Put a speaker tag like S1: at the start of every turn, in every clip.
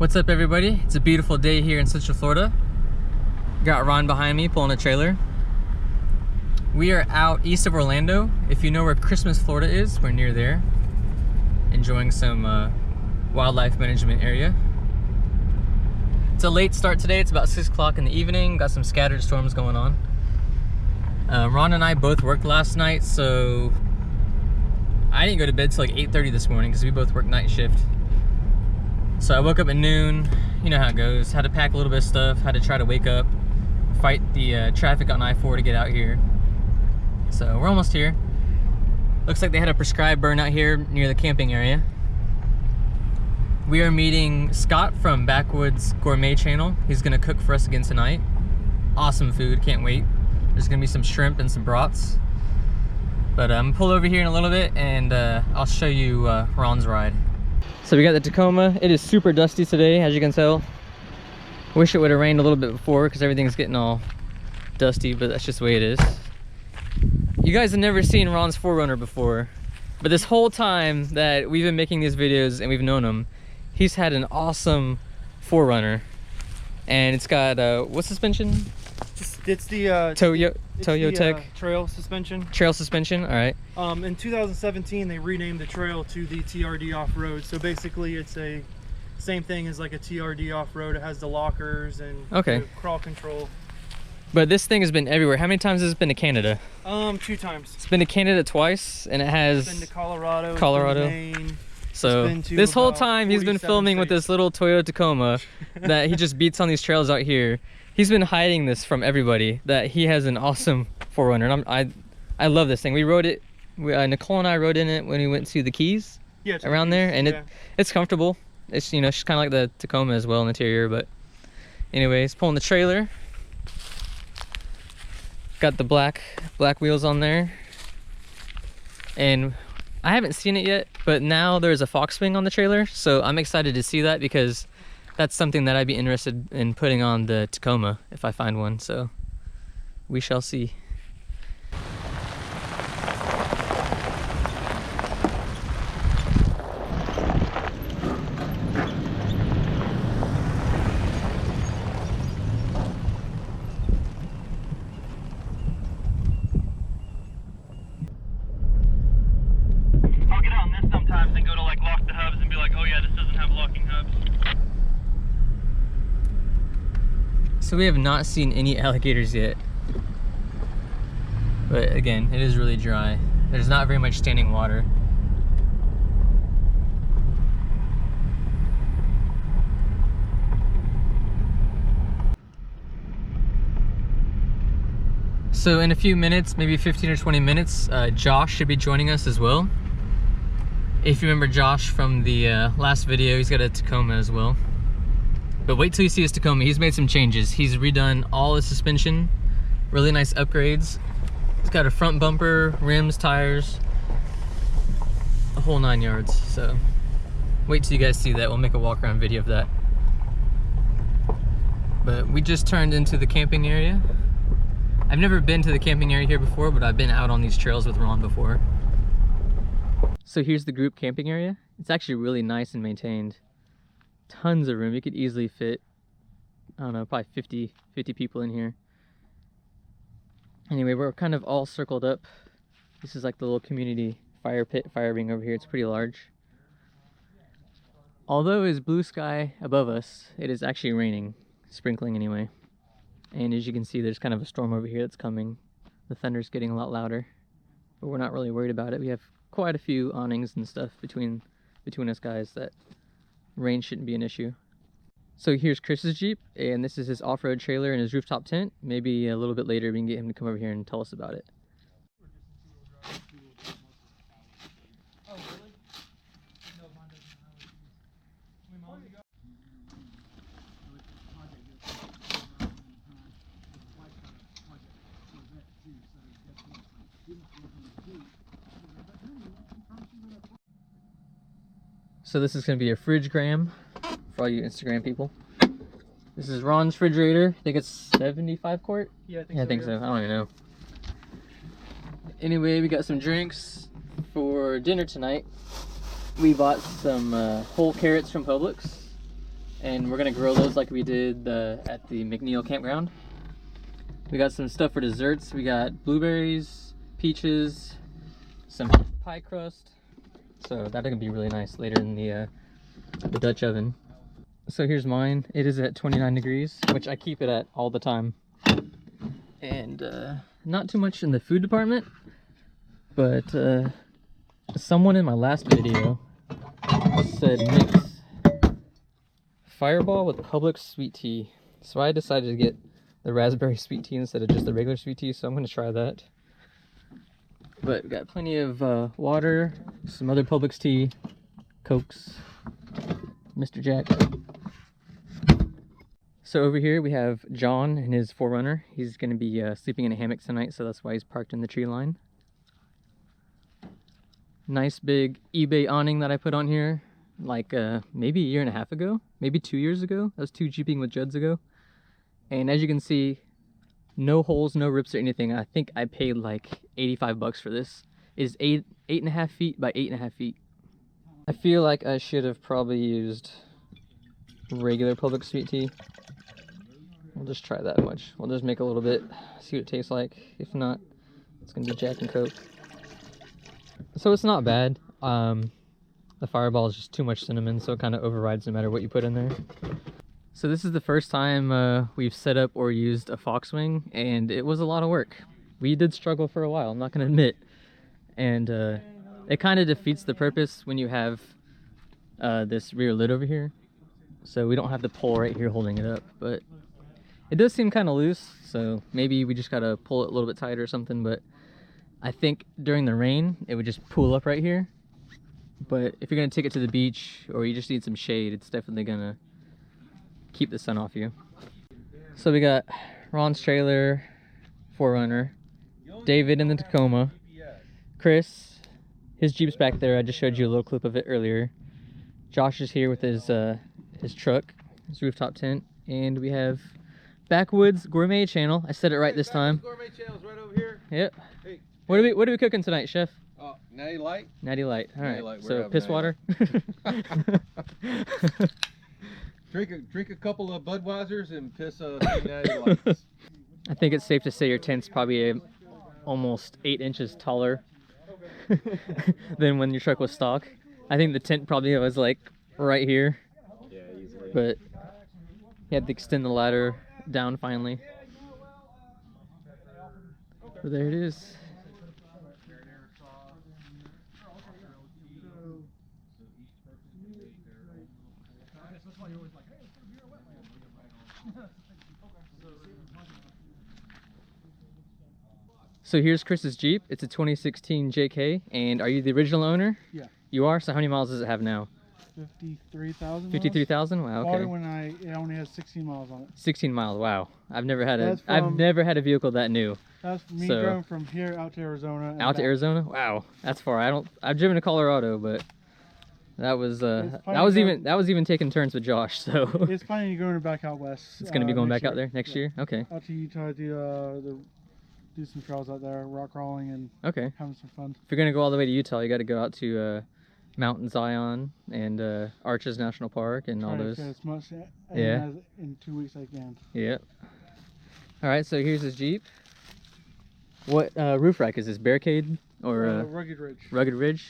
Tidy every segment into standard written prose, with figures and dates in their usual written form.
S1: What's up, everybody? It's a beautiful day here in Central Florida. Got Ron behind me pulling a trailer. We are out east of Orlando. If you know where Christmas, Florida is, we're near there. Enjoying some wildlife management area. It's a late start today. It's about 6 o'clock in the evening. Got some scattered storms going on. Ron and I both worked last night, so I didn't go to bed till like 8:30 this morning because we both worked night shift. So I woke up at noon. You know how it goes. Had to pack a little bit of stuff. Had to try to wake up, fight the traffic on I-4 to get out here. So we're almost here. Looks like they had a prescribed burnout here near the camping area. We are meeting Scott from Backwoods Gourmet channel. He's gonna cook for us again tonight. Awesome food, can't wait. There's gonna be some shrimp and some brats. But I'm gonna pull over here in a little bit and I'll show you Ron's ride. So we got the Tacoma. It is super dusty today, as you can tell. Wish it would have rained a little bit before because everything's getting all dusty, but that's just the way it is. You guys have never seen Ron's 4Runner before, but this whole time that we've been making these videos and we've known him, he's had an awesome 4Runner. And it's got, what suspension?
S2: It's the
S1: Toyotech
S2: trail suspension.
S1: Trail suspension, all right.
S2: In 2017, they renamed the trail to the TRD off-road. So basically, it's a same thing as like a TRD off-road. It has the lockers and the crawl control. But
S1: this thing has been everywhere. How many times has it been to Canada?
S2: 2 times.
S1: It's been to Canada twice, and it has
S2: been to Colorado.
S1: Colorado.
S2: It's been to Maine.
S1: So this whole time he's been filming with this little Toyota Tacoma that he just beats on these trails out here. He's been hiding this from everybody that he has an awesome 4Runner. And I love this thing. We rode it. Nicole and I rode in it when we went to the Keys around there, and it's comfortable. It's, you know, it's kind of like the Tacoma as well in the interior. But anyways, pulling the trailer. Got the black wheels on there, and I haven't seen it yet, but now there's a Fox wing on the trailer, so I'm excited to see that because that's something that I'd be interested in putting on the Tacoma if I find one, so we shall see. So we have not seen any alligators yet, but again, it is really dry. There's not very much standing water. So in a few minutes, maybe 15 or 20 minutes, Josh should be joining us as well. If you remember Josh from the last video, he's got a Tacoma as well. But wait till you see his Tacoma. He's made some changes. He's redone all his suspension, really nice upgrades. He's got a front bumper, rims, tires, a whole 9 yards. So wait till you guys see that. We'll make a walk around video of that. But we just turned into the camping area. I've never been to the camping area here before, but I've been out on these trails with Ron before. So here's the group camping area. It's actually really nice and maintained. Tons of room. You could easily fit, I don't know, probably 50 people in here. Anyway, we're kind of all circled up. This is like the little community fire ring over here. It's pretty large. Although it's blue sky above us, it is actually raining, sprinkling anyway. And as you can see, there's kind of a storm over here that's coming. The thunder's getting a lot louder, but we're not really worried about it. We have quite a few awnings and stuff between us guys that rain shouldn't be an issue. So here's Chris's Jeep, and this is his off-road trailer and his rooftop tent. Maybe a little bit later we can get him to come over here and tell us about it. So this is going to be a fridge-gram for all you Instagram people. This is Ron's refrigerator. I think it's 75 quart?
S2: Yeah,
S1: I think so. I don't even know. Anyway, we got some drinks for dinner tonight. We bought some whole carrots from Publix, and we're gonna grill those like we did at the McNeil campground. We got some stuff for desserts. We got blueberries, peaches, some pie crust. So that's gonna be really nice later in the Dutch oven. So here's mine. It is at 29 degrees, which I keep it at all the time. And not too much in the food department, but someone in my last video said mix Fireball with Publix sweet tea. So I decided to get the raspberry sweet tea instead of just the regular sweet tea, so I'm going to try that. But got plenty of water, some other Publix tea, Cokes, Mr. Jack. So over here we have John and his 4Runner. He's going to be sleeping in a hammock tonight, so that's why he's parked in the tree line. Nice big eBay awning that I put on here like maybe a year and a half ago, maybe 2 years ago. That was 2 Jeeping with Juds ago. And as you can see, no holes, no rips or anything. I think I paid like 85 bucks for this. It is 8.5 feet by 8.5 feet. I feel like I should have probably used regular Publix sweet tea. We'll just try that much. We'll just make a little bit, see what it tastes like. If not, it's gonna be Jack and Coke. So it's not bad. The Fireball is just too much cinnamon, so it kind of overrides no matter what you put in there. So this is the first time we've set up or used a Foxwing, and it was a lot of work. We did struggle for a while, I'm not gonna admit. And it kind of defeats the purpose when you have this rear lid over here. So we don't have the pole right here holding it up, but it does seem kind of loose, so maybe we just gotta pull it a little bit tighter or something. But I think during the rain, it would just pull up right here. But if you're gonna take it to the beach or you just need some shade, it's definitely gonna keep the sun off you. So we got Ron's trailer, 4Runner, David in the Tacoma, Chris, his Jeep's back there. I just showed you a little clip of it earlier. Josh is here with his truck, his rooftop tent, and we have Backwoods Gourmet Channel. I said it right this time.
S3: Gourmet Channel's right over here.
S1: Yep.
S3: Hey.
S1: What are we cooking tonight, Chef?
S3: Natty Light.
S1: Natty Light. All right.
S3: Light.
S1: So piss water.
S3: drink a couple of Budweisers and piss Natty Lights.
S1: I think it's safe to say your tent's probably almost 8 inches taller than when your truck was stock. I think the tent probably was like right here.
S3: Yeah, easily.
S1: But you had to extend the ladder down finally. So there it is. So here's Chris's Jeep. It's a 2016 JK. And are you the original owner?
S2: Yeah.
S1: You are? So how many miles does it have now?
S2: 53,000.
S1: 53,000? Wow, okay.
S2: When it only has 16 miles on it.
S1: 16 miles. Wow. I've never had
S2: That's
S1: a vehicle that new.
S2: That's me driving from here out to Arizona.
S1: Out to Arizona? Wow. That's far. I've driven to Colorado, but that was even taking turns with Josh, so
S2: it's planning to go back out west.
S1: It's going to be going back out there next year? Okay.
S2: Out to Utah to do some trails out there, rock crawling and having some fun.
S1: If you're going to go all the way to Utah, you got to go out to Mountain Zion and Arches National Park and all those.
S2: As much in 2 weeks I can.
S1: Yeah. All right, so here's his Jeep. What roof rack is this? Barricade or
S2: Rugged Ridge?
S1: Rugged Ridge.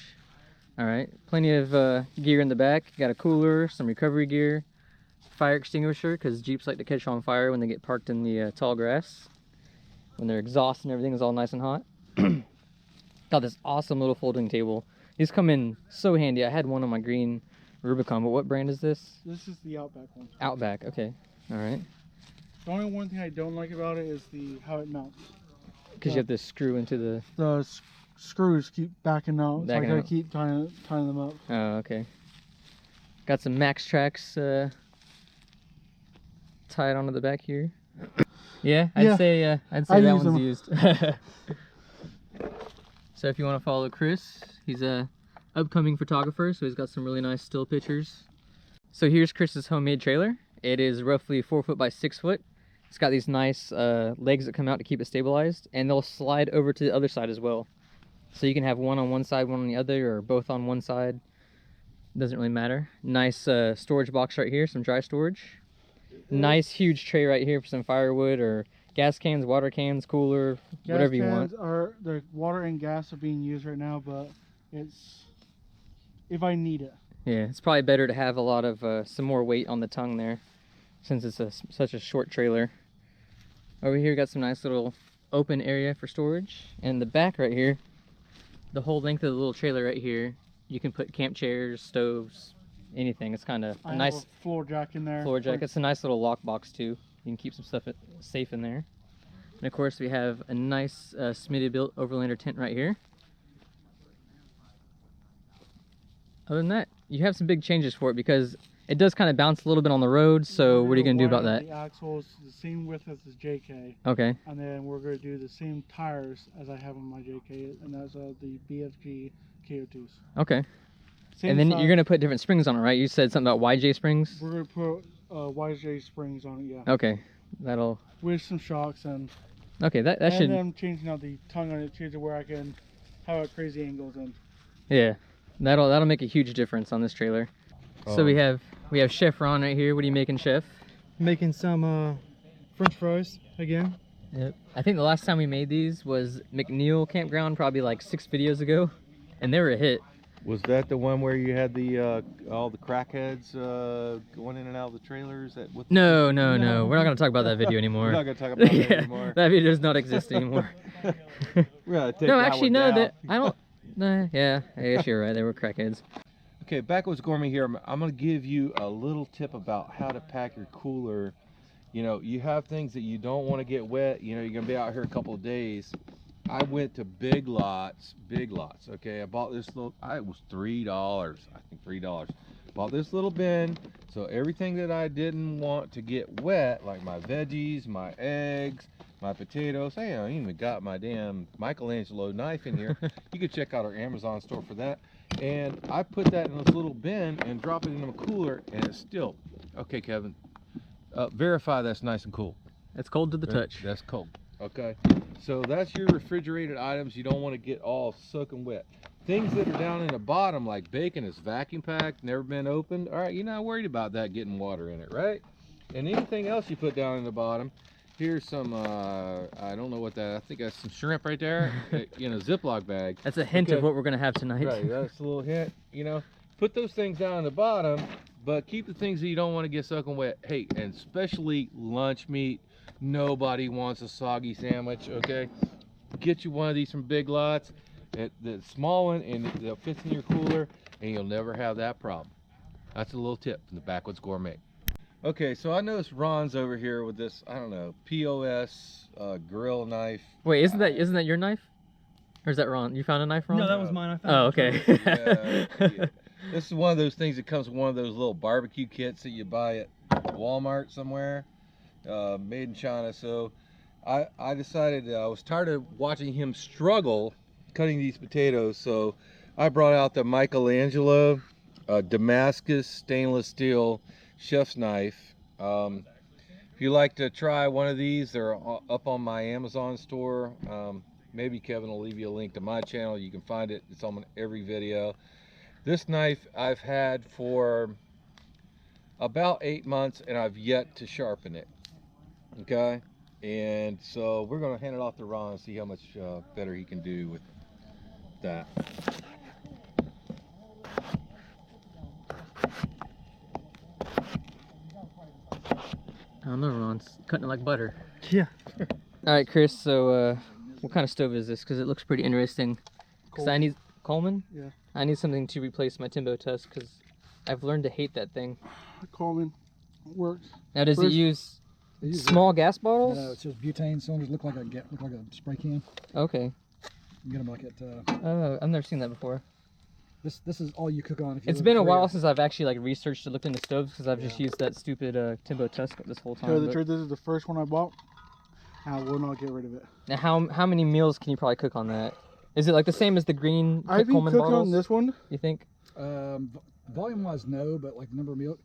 S1: All right, plenty of gear in the back. You got a cooler, some recovery gear, fire extinguisher because Jeeps like to catch on fire when they get parked in the tall grass. When their exhaust and everything is all nice and hot. Got this awesome little folding table. These come in so handy. I had one on my green Rubicon, but what brand is this?
S2: This is the Outback one.
S1: Outback, okay. All right.
S2: The only one thing I don't like about it is how it mounts.
S1: Because you have to screw into
S2: the screws keep backing out, so I gotta keep tying them up.
S1: Oh, okay. Got some Max Tracks tied onto the back here. Yeah, I'd say that one's used. So if you want to follow Chris, he's a upcoming photographer, so he's got some really nice still pictures. So here's Chris's homemade trailer. It is roughly 4 foot by 6 foot. It's got these nice legs that come out to keep it stabilized, and they'll slide over to the other side as well. So you can have one on one side, one on the other, or both on one side. Doesn't really matter. Nice storage box right here, some dry storage. Nice huge tray right here for some firewood or gas cans, water cans, cooler, whatever you want.
S2: The water and gas are being used right now, but it's if I need it.
S1: Yeah, it's probably better to have a lot of some more weight on the tongue there, since it's such a short trailer. Over here, we got some nice little open area for storage, and the back right here, the whole length of the little trailer right here, you can put camp chairs, stoves, anything. It's kind of a nice
S2: have a floor jack in there.
S1: Floor jack. It's a nice little lock box too. You can keep some stuff safe in there. And of course, we have a nice Smitty built Overlander tent right here. Other than that, you have some big changes for it because it does kind of bounce a little bit on the road. So what are you going to do about that?
S2: The axle is the same width as the JK.
S1: Okay.
S2: And then we're going to do the same tires as I have on my JK, and that's the BFG KO2s.
S1: Okay.
S2: Same
S1: and then
S2: size.
S1: You're going to put different springs on it, right? You said something about YJ springs?
S2: We're going to put YJ springs on it, yeah.
S1: Okay. That'll...
S2: With some shocks and...
S1: Okay, that should...
S2: And I'm changing out the tongue on it, changing where I can have a crazy angles in.
S1: Yeah. That'll make a huge difference on this trailer. So we have Chef Ron right here. What are you making, Chef?
S2: Making some French fries again.
S1: Yep. I think the last time we made these was McNeil Campground, probably like 6 videos ago, and they were a hit.
S3: Was that the one where you had the all the crackheads going in and out of the trailers?
S1: No. We're not gonna talk about that video anymore.
S3: We're not gonna talk about that anymore.
S1: That video does not exist anymore.
S3: We're gonna take
S1: no,
S3: that
S1: actually,
S3: one
S1: no.
S3: down.
S1: I don't. Nah, yeah, I guess you're right. They were crackheads.
S3: Okay, Backwoods Gourmet here. I'm going to give you a little tip about how to pack your cooler. You know, you have things that you don't want to get wet. You know, you're going to be out here a couple of days. I went to Big Lots, okay? I bought this little, it was $3, I think $3. Bought this little bin, so everything that I didn't want to get wet, like my veggies, my eggs, my potatoes. Hey, I even got my damn Michelangelo knife in here. You can check out our Amazon store for that. And I put that in this little bin and drop it in a cooler, and it's still okay. Kevin, verify that's nice and cool.
S1: It's cold to the touch.
S3: That's cold. Okay, so that's your refrigerated items. You don't want to get all soaking wet. Things that are down in the bottom, like bacon, is vacuum packed, never been opened. All right, you're not worried about that getting water in it, right? And anything else you put down in the bottom. Here's some, I don't know what that, I think that's some shrimp right there in a Ziploc bag.
S1: That's a hint of what we're going to have tonight.
S3: Right, that's a little hint, you know. Put those things down in the bottom, but keep the things that you don't want to get soaking wet. Hey, and especially lunch meat. Nobody wants a soggy sandwich, okay? Get you one of these from Big Lots, the small one, and it fits in your cooler, and you'll never have that problem. That's a little tip from the Backwoods Gourmet. Okay, so I noticed Ron's over here with this, I don't know, POS grill knife.
S1: Wait, isn't that your knife? Or is that Ron? You found a knife, Ron?
S2: No, that was mine. I found
S1: Oh, okay.
S3: Yeah. This is one of those things that comes with one of those little barbecue kits that you buy at Walmart somewhere, made in China. So I decided I was tired of watching him struggle cutting these potatoes, so I brought out the Michelangelo Damascus stainless steel chef's knife. If you like to try one of these, they're up on my Amazon store. Maybe Kevin will leave you a link to my channel. You can find it. It's on every video. This knife I've had for about 8 months, and I've yet to sharpen it. Okay, and so we're going to hand it off to Ron and see how much better he can do with that.
S1: I don't know, Ron's cutting it like butter.
S2: Yeah.
S1: All right, Chris, so what kind of stove is this? Because it looks pretty interesting. Because I need... Coleman?
S2: Yeah.
S1: I need something to replace my Timbo Tusk because I've learned to hate that thing.
S2: Coleman works.
S1: Now, does it use small gas bottles?
S4: No, it's just butane cylinders. Look like a spray can.
S1: Okay.
S4: You get them like at.
S1: Oh, I've never seen that before.
S4: This is all you cook on. If you
S1: It's
S4: live
S1: been
S4: in
S1: a while
S4: Korea.
S1: since I've actually like researched and looked into stoves because I've just used that stupid Timbo Tusk this whole time.
S2: Tell you the
S1: but-
S2: truth, this is the first one I bought. I will not get rid of it.
S1: Now, how many meals can you probably cook on that? Is it like the same as the green
S2: I've been
S1: Coleman
S2: cooking
S1: bottles?
S2: on this one.
S1: You think?
S4: Volume-wise, no, but like the number of meal,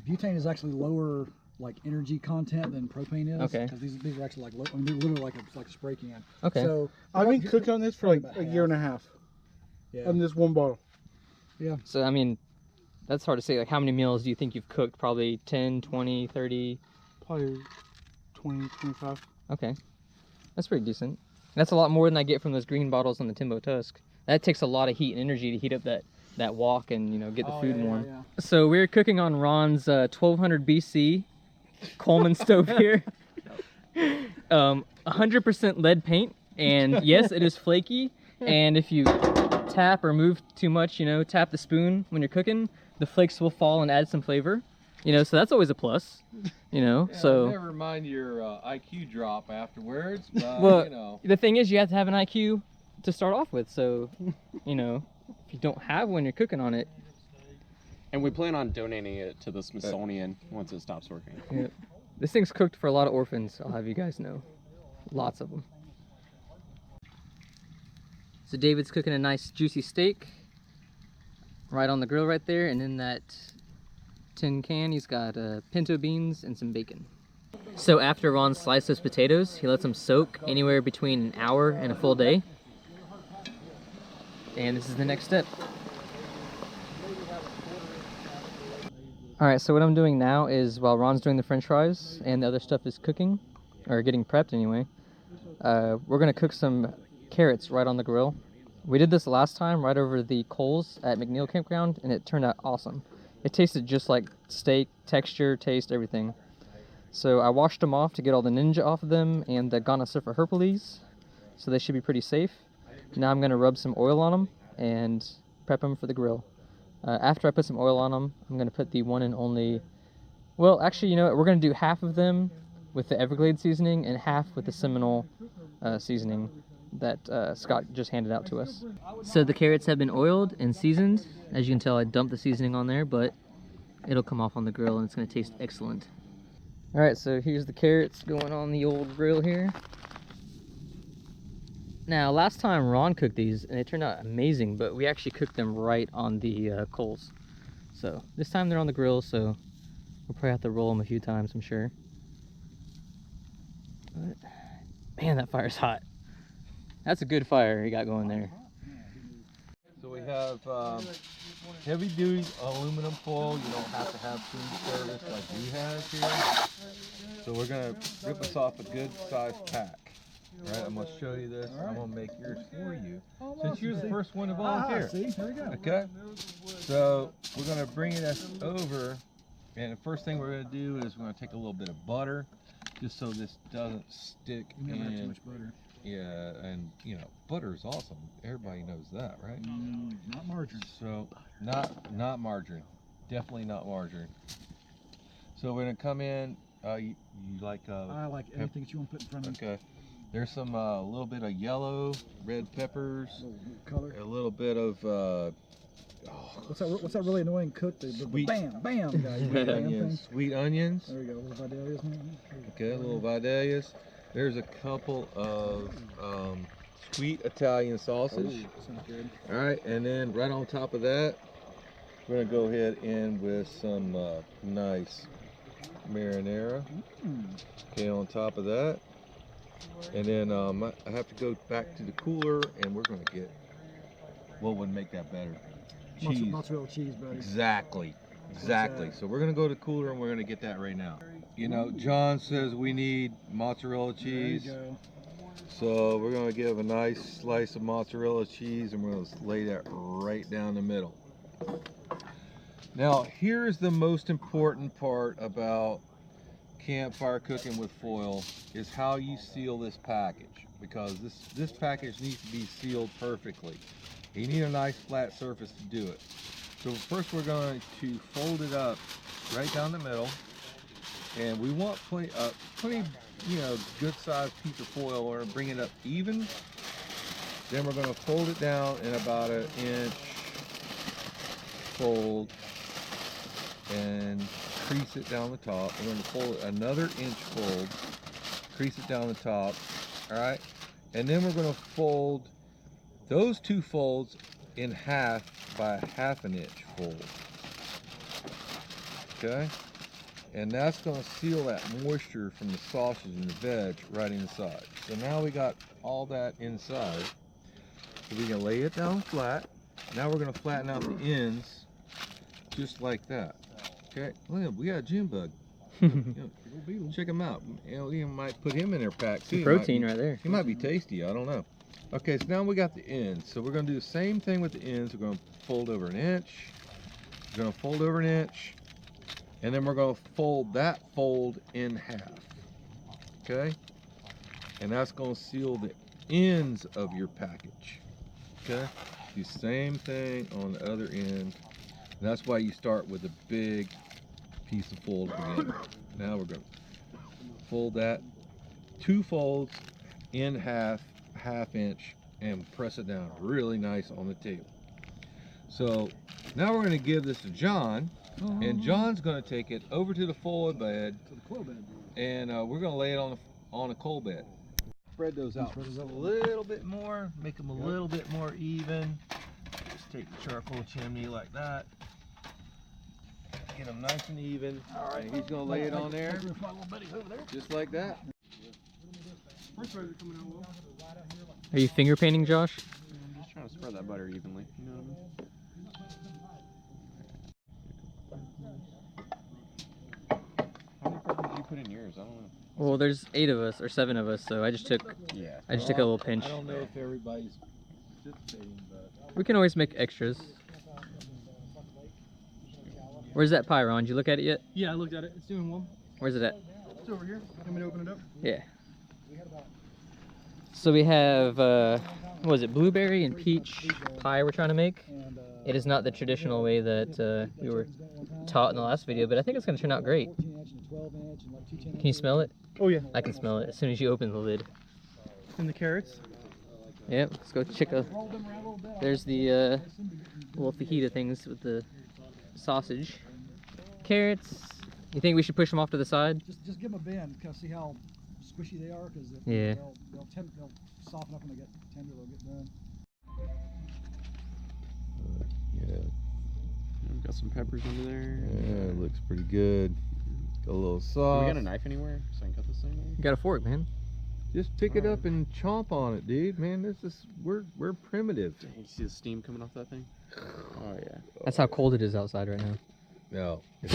S4: butane is actually lower like energy content than propane is.
S1: Okay.
S4: Because these are actually like low, I mean, they're literally like a spray can.
S1: Okay.
S4: So
S2: I've been cooking on this for like
S4: about
S2: a year and a half.
S4: Yeah.
S2: On this one bottle.
S4: Yeah.
S1: So I mean, That's hard to say. Like, how many meals do you think you've cooked? Probably 10, 20, 30?
S2: Probably 20, 25.
S1: Okay. That's pretty decent. That's a lot more than I get from those green bottles on the Timbo Tusk. That takes a lot of heat and energy to heat up that wok and, you know, get the food warm. Yeah. So we're cooking on Ron's 1200 BC Coleman stove here. 100% lead paint, and yes, it is flaky. And if you tap or move too much, you know, tap the spoon when you're cooking, the flakes will fall and add some flavor. You know, so that's always a plus. You know,
S3: yeah,
S1: so
S3: never mind your IQ drop afterwards. But,
S1: well,
S3: you know,
S1: the thing is, you have to have an IQ to start off with. So, you know, if you don't have one, you're cooking on it.
S5: And we plan on donating it to the Smithsonian once it stops working.
S1: Yeah. This thing's cooked for a lot of orphans, I'll have you guys know. Lots of them. So David's cooking a nice juicy steak right on the grill right there, and in that tin can he's got pinto beans and some bacon. So after Ron sliced those potatoes, he lets them soak anywhere between an hour and a full day. And this is the next step. Alright, so what I'm doing now is, while Ron's doing the french fries and the other stuff is cooking, or getting prepped anyway, we're going to cook some carrots right on the grill. We did this last time right over the coals at McNeil Campground, and it turned out awesome. It tasted just like steak, texture, taste, everything. So I washed them off to get all the ninja off of them and the Gonosypha herpes, so they should be pretty safe. Now I'm going to rub some oil on them and prep them for the grill. After I put some oil on them, I'm going to put the one and only, well, actually, you know what, we're going to do half of them with the Everglades seasoning and half with the Seminole seasoning that Scott just handed out to us. So the carrots have been oiled and seasoned. As you can tell, I dumped the seasoning on there, but it'll come off on the grill and it's going to taste excellent. Alright, so here's the carrots going on the old grill here. Now, last time Ron cooked these, and they turned out amazing, but we actually cooked them right on the coals. So, this time they're on the grill, so we'll probably have to roll them a few times, I'm sure. But, man, that fire's hot. That's a good fire you got going there.
S3: so we have heavy duty aluminum foil. You don't have to have food service like we have here. So we're gonna rip us off a good sized pack. Right, I'm gonna show you this. I'm gonna make yours for you, since you're the first one to volunteer.
S4: See, here we go.
S3: Okay, so we're gonna bring this over, and the first thing we're gonna do is we're gonna take a little bit of butter, just so this doesn't stick
S4: You never have too
S3: in.
S4: much butter.
S3: Yeah, and you know, butter is awesome. Everybody knows that, right?
S4: Not margarine.
S3: So not margarine, definitely not margarine. So we're gonna come in. You like?
S4: I like anything that you want to put in front of me.
S3: Okay. There's some a little bit of yellow, red peppers,
S4: Color.
S3: a little bit of
S4: What's that really annoying cook? The
S3: Sweet.
S4: bam, bam, guys.
S3: sweet onions. Sweet onions.
S4: There we go. Little vidalias, man.
S3: Okay, a little vidalias. There's a couple of sweet Italian sausage.
S4: Ooh, sounds good.
S3: All right, and then right on top of that, we're gonna go ahead in with some nice marinara. Okay, on top of that. And then I have to go back to the cooler, and we're going to get what would make that better. Cheese.
S4: Mozzarella cheese, buddy.
S3: Exactly. So we're going to go to the cooler, and we're going to get that right now. You know, John says we need mozzarella cheese.
S4: There you go.
S3: So we're going to give a nice slice of mozzarella cheese, and we're going to lay that right down the middle. Now, here's the most important part about campfire cooking with foil, is how you seal this package, because this package needs to be sealed perfectly. You need a nice flat surface to do it. So first we're going to fold it up right down the middle, and we want plenty you know, good sized piece of foil. We're going to bring it up even, then we're going to fold it down in about an inch fold and crease it down the top. We're going to fold it another inch fold, crease it down the top. All right, and then we're going to fold those two folds in half by a ½ inch fold. Okay, and that's going to seal that moisture from the sausage and the veg right inside. So now we got all that inside. So we can lay it down flat. Now we're going to flatten out the ends just like that. Okay, look, we got a June bug. You know, check him out. You know, you might put him in their pack too.
S1: Protein right there.
S3: He might be tasty. I don't know. Okay, so now we got the ends. So we're gonna do the same thing with the ends. We're gonna fold over an inch. We're gonna fold over an inch, and then we're gonna fold that fold in half. Okay, and that's gonna seal the ends of your package. Okay, the same thing on the other end. And that's why you start with a big piece of fold again. Now we're gonna fold that 2 folds in half inch and press it down really nice on the table. So now we're gonna give this to John, and John's gonna take it over to the fold bed, and we're gonna lay it on a coal bed. Spread those out just a little bit more, make them a little bit more even. Just take the charcoal chimney like that. Get them nice and even. All right, and he's gonna lay it on there, just like that.
S1: Are you finger painting, Josh?
S5: I'm just trying to spread that butter evenly. You know what I mean? How many peppers did you put in yours? I don't know.
S1: Well, there's 8 of us or 7 of us, so I just took a little pinch.
S3: I don't know if everybody's participating, but
S1: We can always make extras. Where's that pie, Ron? Did you look at it yet?
S2: Yeah, I looked at it. It's doing well.
S1: Where's it at?
S2: It's over here. Want me to open it up?
S1: Yeah. So we have, what was it, blueberry and peach pie we're trying to make. It is not the traditional way that we were taught in the last video, but I think it's going to turn out great. Can you smell it?
S2: Oh yeah.
S1: I can smell it as soon as you open the lid.
S2: And the carrots.
S1: Yep, let's go check a... There's the little fajita things with the sausage. Carrots. You think we should push them off to the side?
S4: Just give them a bend, kind of see how squishy they are, because
S1: yeah,
S4: they'll soften up when they get tender. They'll get done.
S3: yeah,
S5: We've got some peppers under there.
S3: yeah, it looks pretty good. Got a little sauce.
S5: Do we got a knife anywhere so I can cut this thing?
S1: you got a fork, man.
S3: Just pick it up and chomp on it, dude. Man, this is we're primitive.
S5: Dang, you see the steam coming off that thing? Oh yeah.
S1: That's how cold it is outside right now.
S3: No, it's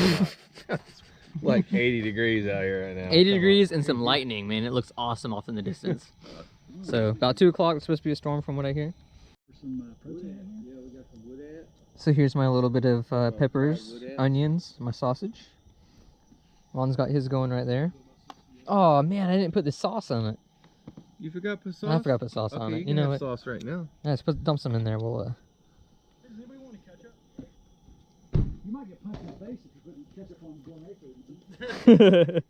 S3: not. It's like 80 degrees out here right now.
S1: 80 degrees and some lightning, man. It looks awesome off in the distance. So about 2 o'clock, it's supposed to be a storm from what I hear.
S4: Some protein.
S3: Yeah, we got some wood at.
S1: So here's my little bit of peppers, onions, my sausage. Ron's got his going right there. Oh man, I didn't put the sauce on it.
S3: You forgot to put sauce?
S1: I forgot to put sauce on it. You know what?
S3: Sauce right now.
S1: Yeah, let's dump some in there. We'll
S2: Does anybody want to catch up?
S4: You might get punched in the face if you put ketchup on gourmet food.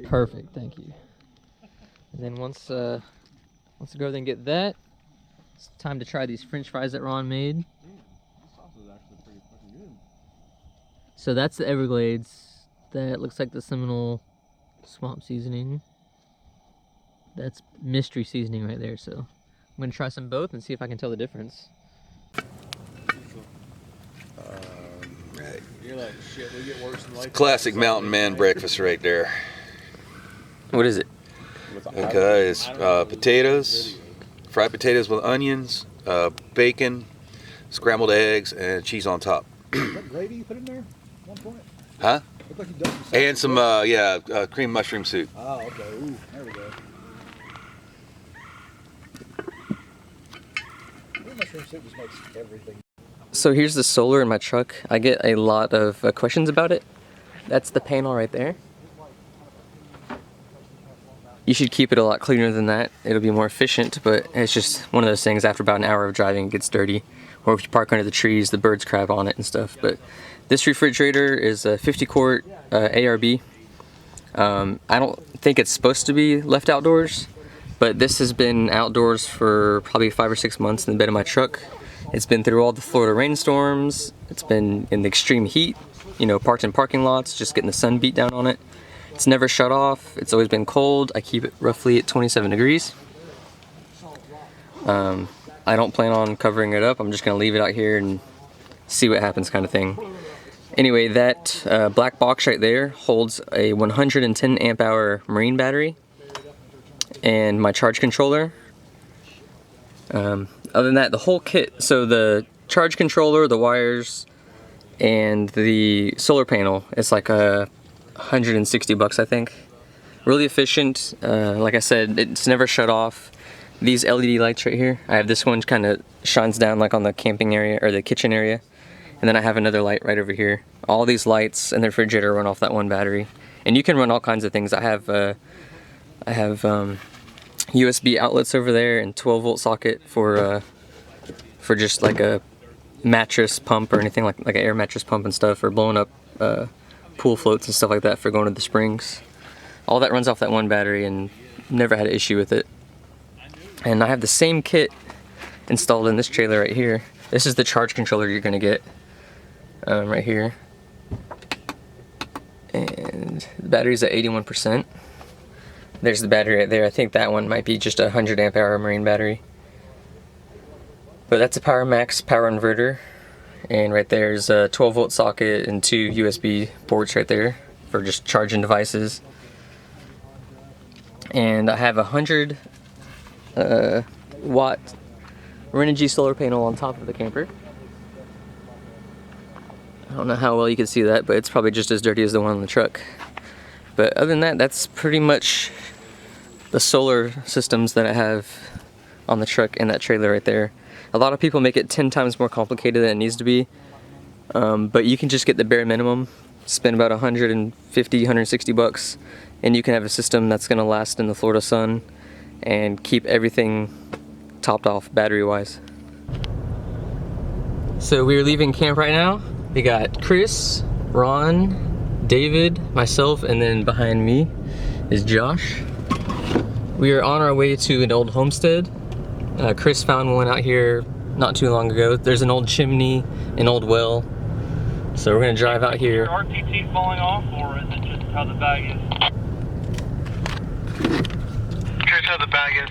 S1: Perfect, thank you. And then once we go and get that, it's time to try these French fries that Ron made.
S5: This sauce is actually pretty fucking good.
S1: So that's the Everglades. That looks like the Seminole swamp seasoning. That's mystery seasoning right there. So I'm gonna try some both and see if I can tell the difference.
S3: Right.
S5: You're like, shit, we get worse than life.
S3: Classic mountain man breakfast right there.
S1: What is it?
S3: Okay, it's potatoes, fried potatoes with onions, bacon, scrambled eggs, and cheese on top.
S4: Is that gravy you put in there? 1 point.
S3: Huh?
S4: Looked like you dumped some
S3: And some cream mushroom soup.
S4: Oh, okay. Ooh, there we go. Cream mushroom soup just makes everything.
S1: So here's the solar in my truck. I get a lot of questions about it. That's the panel right there. You should keep it a lot cleaner than that. It'll be more efficient, but it's just one of those things after about an hour of driving it gets dirty. Or if you park under the trees, the birds crab on it and stuff. But this refrigerator is a 50 quart ARB. I don't think it's supposed to be left outdoors, but this has been outdoors for probably 5 or 6 months in the bed of my truck. It's been through all the Florida rainstorms. It's been in the extreme heat, you know, parked in parking lots, just getting the sun beat down on it. It's never shut off. It's always been cold. I keep it roughly at 27 degrees. I don't plan on covering it up. I'm just gonna leave it out here and see what happens kind of thing. Anyway, that black box right there holds a 110 amp hour marine battery and my charge controller. other than that, the whole kit, so the charge controller, the wires, and the solar panel, it's like $160 I think. Really efficient. Like I said, it's never shut off. These LED lights right here, I have this one kind of shines down like on the camping area or the kitchen area, and then I have another light right over here. All these lights and the refrigerator run off that one battery, and you can run all kinds of things. I have USB outlets over there and 12-volt socket for just like a mattress pump or anything like an air mattress pump and stuff, or blowing up pool floats and stuff like that for going to the springs. All that runs off that one battery and never had an issue with it. And I have the same kit installed in this trailer right here. This is the charge controller you're gonna get right here. And the battery's at 81%. There's the battery right there. I think that one might be just a 100 amp hour marine battery. But that's a Power Max power inverter. And right there's a 12-volt socket and 2 USB ports right there for just charging devices. And I have a 100 watt Renogy solar panel on top of the camper. I don't know how well you can see that, but it's probably just as dirty as the one on the truck. But other than that, that's pretty much the solar systems that I have on the truck and that trailer right there. A lot of people make it 10 times more complicated than it needs to be, but you can just get the bare minimum, spend about $150, $160, and you can have a system that's gonna last in the Florida sun and keep everything topped off battery wise. So we're leaving camp right now. We got Chris, Ron, David, myself, and then behind me is Josh. We are on our way to an old homestead. Chris found one out here not too long ago. There's an old chimney, an old well. So we're gonna drive out here.
S2: Is your RTT falling off, or is it just how the bag is? Here's how the bag is.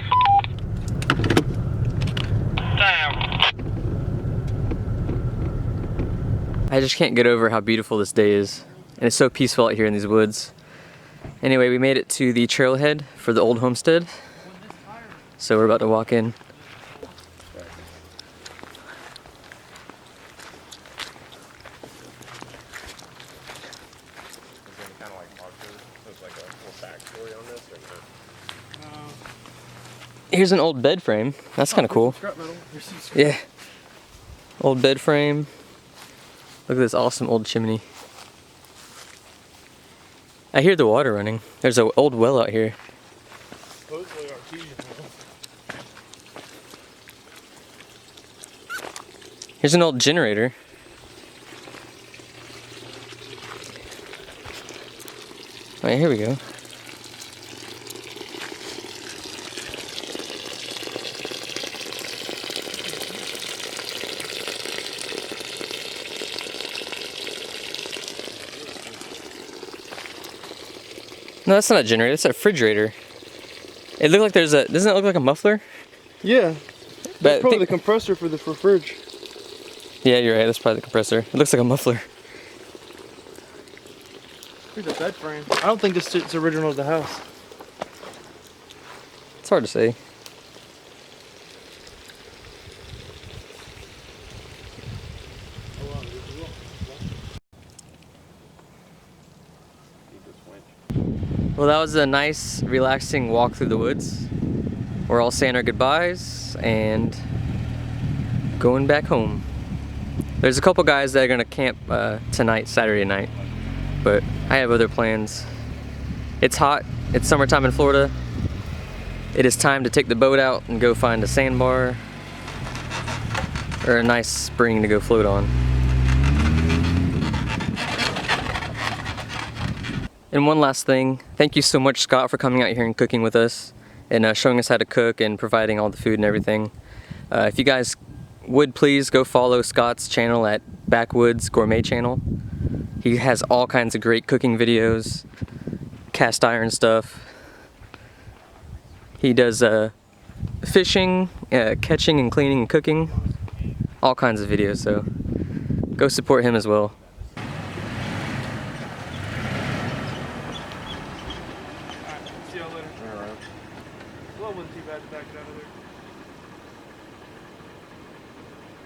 S2: Damn.
S1: I just can't get over how beautiful this day is. And it's so peaceful out here in these woods. Anyway, we made it to the trailhead for the old homestead. So we're about to walk in. Here's an old bed frame. That's kind of cool. Yeah. Old bed frame. Look at this awesome old chimney. I hear the water running. There's an old well out here. Here's an old generator. All right, here we go. No, that's not a generator, that's a refrigerator. It looked like there's a, doesn't it look like a muffler?
S2: Yeah.
S1: But
S2: That's probably the compressor for the fridge.
S1: Yeah, you're right, that's probably the compressor. It looks like a muffler.
S2: Here's a bed frame. I don't think this is original to the house.
S1: It's hard to say. Well, that was a nice, relaxing walk through the woods. We're all saying our goodbyes and going back home. There's a couple guys that are gonna camp tonight, Saturday night, but I have other plans. It's hot, it's summertime in Florida. It is time to take the boat out and go find a sandbar or a nice spring to go float on. And one last thing, thank you so much, Scott, for coming out here and cooking with us and showing us how to cook and providing all the food and everything. If you guys would please go follow Scott's channel at Backwoods Gourmet channel. He has all kinds of great cooking videos, cast iron stuff. He does fishing, catching and cleaning and cooking, all kinds of videos, so go support him as well.